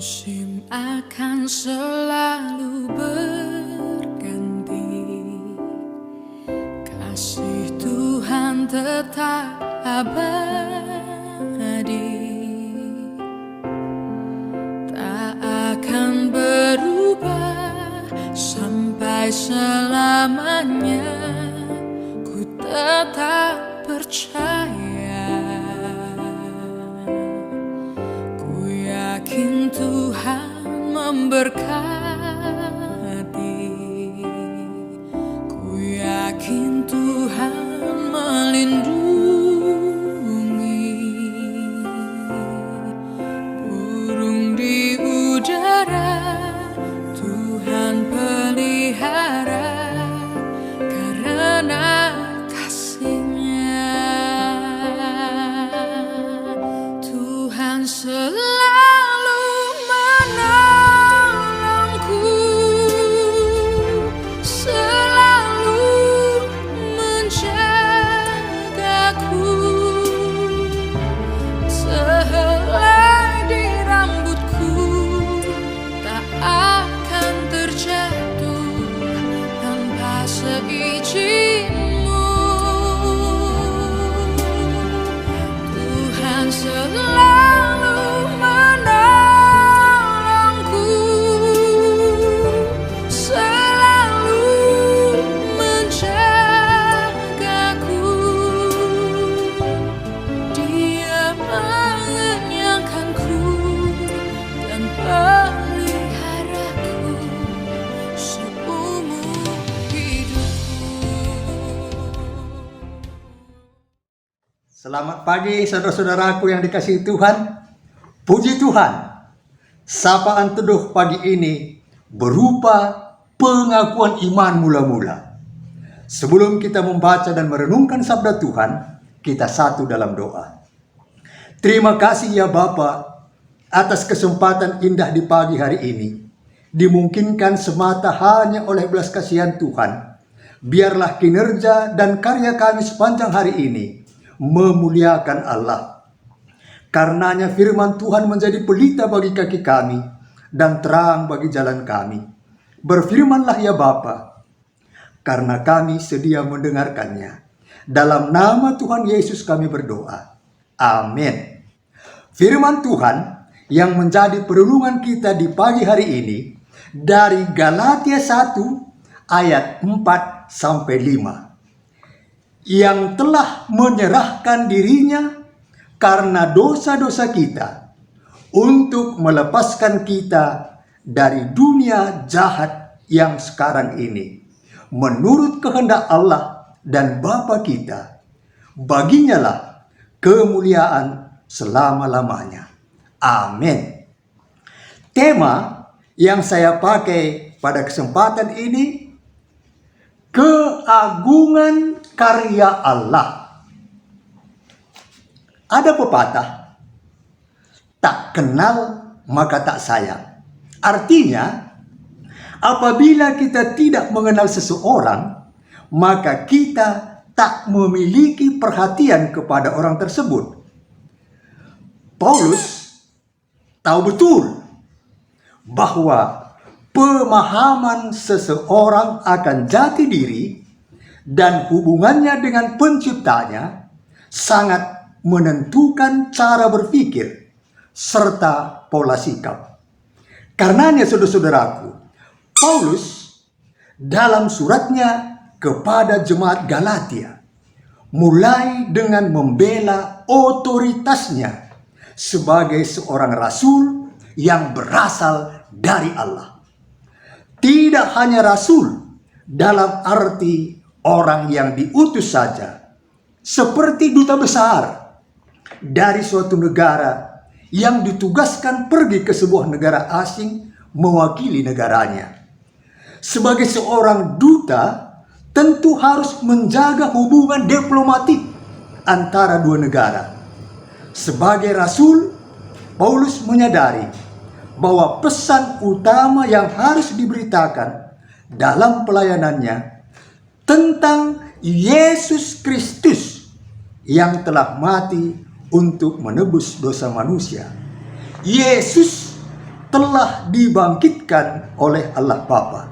Musim akan selalu berganti, kasih Tuhan tetap abadi, tak akan berubah sampai selamanya. Ku tetap percaya, ku yakin Tuhan memberkati, ku yakin Tuhan melindungi. Burung di udara Tuhan pelihara, karena kasih-Nya Tuhan selalu menolongku, selalu menjagaku. Sehelai di rambutku tak akan terjatuh tanpa seizin-Mu. Tuhan selalu menolongku, selalu menjagaku. Dia mengenyangkanku dan peliharaku seumur hidupku. Selamat pagi saudara-saudaraku yang dikasihi Tuhan. Puji Tuhan, sapaan teduh pagi ini berupa pengakuan iman mula-mula. Sebelum kita membaca dan merenungkan sabda Tuhan, kita satu dalam doa. Terima kasih ya Bapa atas kesempatan indah di pagi hari ini. Dimungkinkan semata hanya oleh belas kasihan Tuhan. Biarlah kinerja dan karya kami sepanjang hari ini memuliakan Allah. Karenanya firman Tuhan menjadi pelita bagi kaki kami dan terang bagi jalan kami. Berfirmanlah ya Bapa, karena kami sedia mendengarkannya. Dalam nama Tuhan Yesus kami berdoa. Amin. Firman Tuhan yang menjadi perenungan kita di pagi hari ini dari Galatia 1 ayat 4 sampai 5. Yang telah menyerahkan dirinya karena dosa-dosa kita untuk melepaskan kita dari dunia jahat yang sekarang ini, menurut kehendak Allah dan Bapa kita. Baginya lah kemuliaan selama-lamanya. Amin. Tema yang saya pakai pada kesempatan ini, keagungan karya Allah. Ada pepatah, tak kenal maka tak sayang. Artinya, apabila kita tidak mengenal seseorang, maka kita tak memiliki perhatian kepada orang tersebut. Paulus tahu betul bahwa pemahaman seseorang akan jati diri dan hubungannya dengan penciptanya sangat menentukan cara berpikir serta pola sikap. Karenanya saudara-saudaraku, Paulus dalam suratnya kepada jemaat Galatia mulai dengan membela otoritasnya sebagai seorang rasul yang berasal dari Allah. Tidak hanya rasul dalam arti orang yang diutus saja, seperti duta besar dari suatu negara yang ditugaskan pergi ke sebuah negara asing mewakili negaranya. Sebagai seorang duta, tentu harus menjaga hubungan diplomatik antara dua negara. Sebagai rasul, Paulus menyadari bahwa pesan utama yang harus diberitakan dalam pelayanannya tentang Yesus Kristus yang telah mati untuk menebus dosa manusia. Yesus telah dibangkitkan oleh Allah Bapa.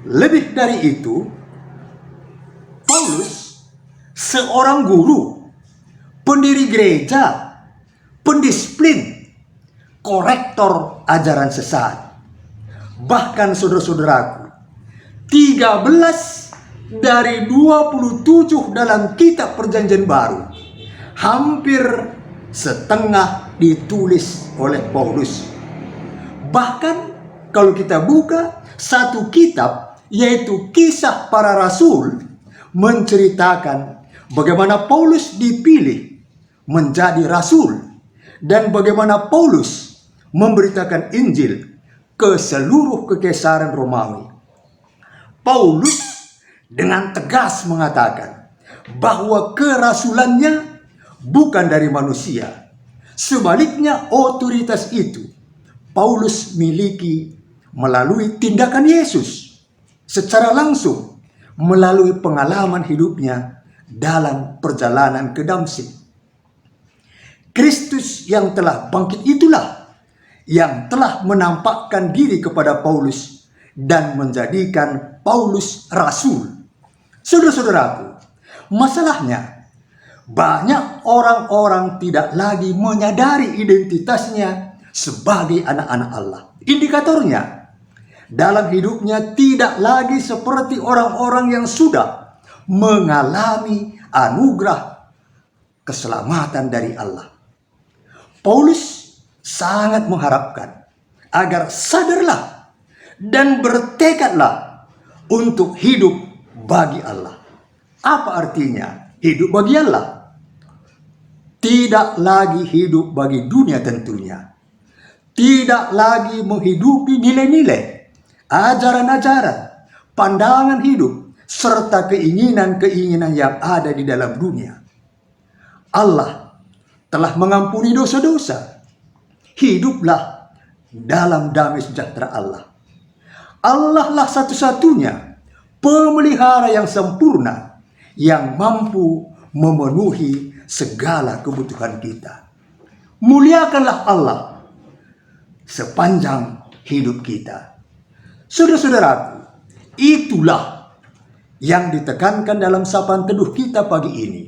Lebih dari itu, Paulus seorang guru, pendiri gereja, pendisiplin, korektor ajaran sesat. Bahkan saudara-saudaraku, 13 dari 27 dalam kitab Perjanjian Baru, hampir setengah ditulis oleh Paulus. Bahkan kalau kita buka satu kitab, yaitu Kisah Para Rasul, menceritakan bagaimana Paulus dipilih menjadi rasul dan bagaimana Paulus memberitakan Injil ke seluruh kekaisaran Romawi. Paulus dengan tegas mengatakan bahwa kerasulannya bukan dari manusia. Sebaliknya, otoritas itu Paulus miliki melalui tindakan Yesus secara langsung melalui pengalaman hidupnya dalam perjalanan ke Damsyik. Kristus yang telah bangkit itulah yang telah menampakkan diri kepada Paulus dan menjadikan Paulus rasul. Saudara-saudaraku, masalahnya banyak orang-orang tidak lagi menyadari identitasnya sebagai anak-anak Allah. Indikatornya, dalam hidupnya tidak lagi seperti orang-orang yang sudah mengalami anugerah keselamatan dari Allah. Paulus sangat mengharapkan agar sadarlah dan bertekadlah untuk hidup bagi Allah. Apa artinya hidup bagi Allah? Tidak lagi hidup bagi dunia tentunya. Tidak lagi menghidupi nilai-nilai, ajaran-ajaran, pandangan hidup, serta keinginan-keinginan yang ada di dalam dunia. Allah telah mengampuni dosa-dosa. Hiduplah dalam damai sejahtera Allah. Allah lah satu-satunya pemelihara yang sempurna yang mampu memenuhi segala kebutuhan kita. Muliakanlah Allah sepanjang hidup kita. Saudara-saudaraku, itulah yang ditekankan dalam sapaan teduh kita pagi ini.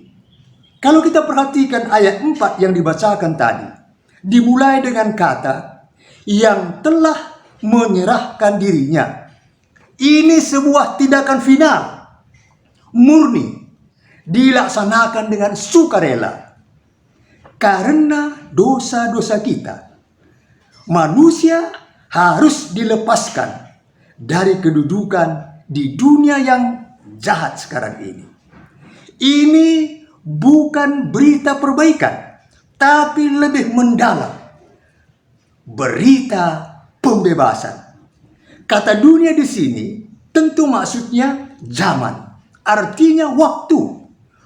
Kalau kita perhatikan ayat 4 yang dibacakan tadi, dimulai dengan kata yang telah menyerahkan dirinya. Ini sebuah tindakan final, murni, dilaksanakan dengan sukarela. Karena dosa-dosa kita, manusia harus dilepaskan dari kedudukan di dunia yang jahat sekarang ini. Ini bukan berita perbaikan, tapi lebih mendalam, berita pembebasan. Kata dunia di sini tentu maksudnya zaman, artinya waktu,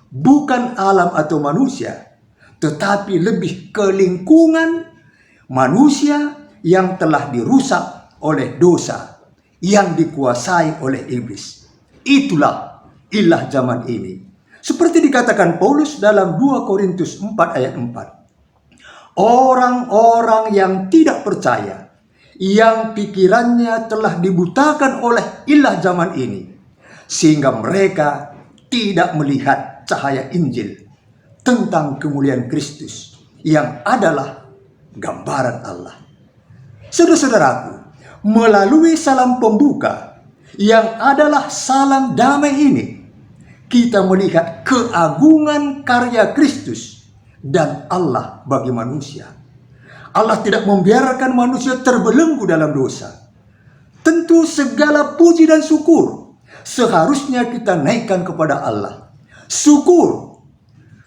bukan alam atau manusia, tetapi lebih ke lingkungan manusia yang telah dirusak oleh dosa, yang dikuasai oleh iblis. Itulah ilah zaman ini. Seperti dikatakan Paulus dalam 2 Korintus 4 ayat 4. Orang-orang yang tidak percaya, yang pikirannya telah dibutakan oleh ilah zaman ini, sehingga mereka tidak melihat cahaya Injil tentang kemuliaan Kristus yang adalah gambaran Allah. Saudara-saudaraku, melalui salam pembuka yang adalah salam damai ini, kita melihat keagungan karya Kristus dan Allah bagi manusia. Allah tidak membiarkan manusia terbelenggu dalam dosa. Tentu segala puji dan syukur seharusnya kita naikkan kepada Allah. Syukur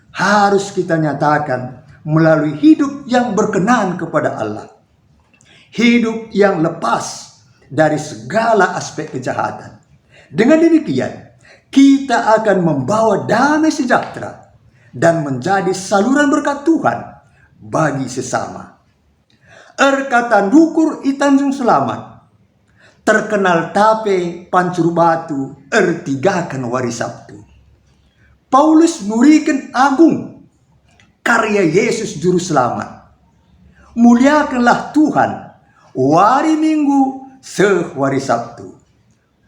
harus kita nyatakan melalui hidup yang berkenan kepada Allah. Hidup yang lepas dari segala aspek kejahatan. Dengan demikian, kita akan membawa damai sejahtera dan menjadi saluran berkat Tuhan bagi sesama. Erkatan dukur itanjung selamat, terkenal tape pancur batu, ertigakan wari Sabtu. Paulus nurikan agung karya Yesus Juru Selamat. Muliakanlah Tuhan wari Minggu, sehwari Sabtu.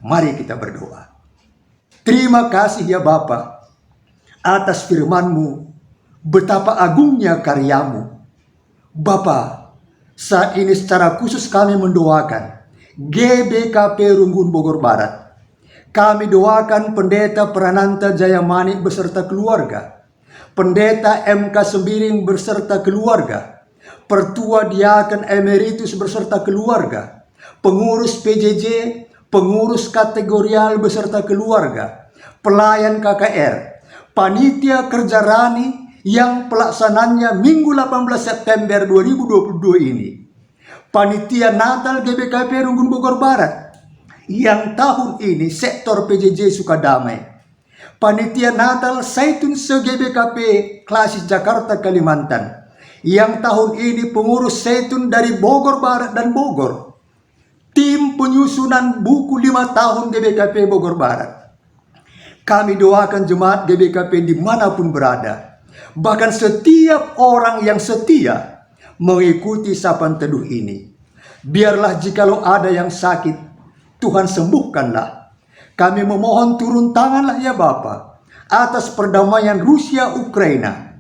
Mari kita berdoa. Terima kasih ya Bapa atas firman-Mu, betapa agungnya karyamu. Bapa, saat ini secara khusus kami mendoakan GBKP Runggun Bogor Barat. Kami doakan Pendeta Prananta Jayamani beserta keluarga, Pendeta MK Sembiring beserta keluarga, Pertua Diaken Emeritus beserta keluarga, pengurus PJJ, pengurus kategorial beserta keluarga, pelayan KKR, panitia kerja Rani yang pelaksananya Minggu 18 September 2022 ini, panitia Natal GBKP Runggun Bogor Barat yang tahun ini sektor PJJ Sukadamai, panitia Natal Zaitun se-GBKP Klasis Jakarta Kalimantan yang tahun ini pengurus Zaitun dari Bogor Barat dan Bogor, tim penyusunan buku 5 tahun GBKP Bogor Barat. Kami doakan jemaat GBKP dimanapun berada, bahkan setiap orang yang setia mengikuti sapaan teduh ini. Biarlah jikalau ada yang sakit, Tuhan sembuhkanlah. Kami memohon turun tanganlah ya Bapa atas perdamaian Rusia Ukraina.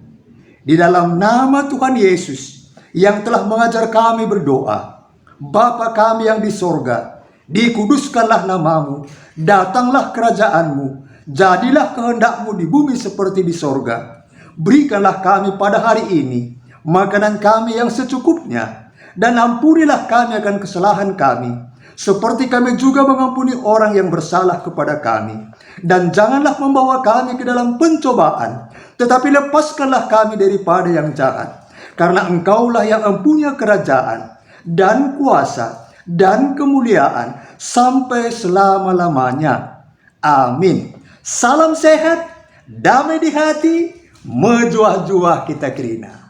Di dalam nama Tuhan Yesus yang telah mengajar kami berdoa. Bapa kami yang di sorga, dikuduskanlah namamu, datanglah kerajaanmu, jadilah kehendakmu di bumi seperti di sorga. Berikanlah kami pada hari ini makanan kami yang secukupnya, dan ampunilah kami akan kesalahan kami, seperti kami juga mengampuni orang yang bersalah kepada kami. Dan janganlah membawa kami ke dalam pencobaan, tetapi lepaskanlah kami daripada yang jahat. Karena Engkaulah yang mempunyai kerajaan, dan kuasa, dan kemuliaan, sampai selama-lamanya. Amin. Salam sehat, damai di hati, mejuah-juah kita kerina.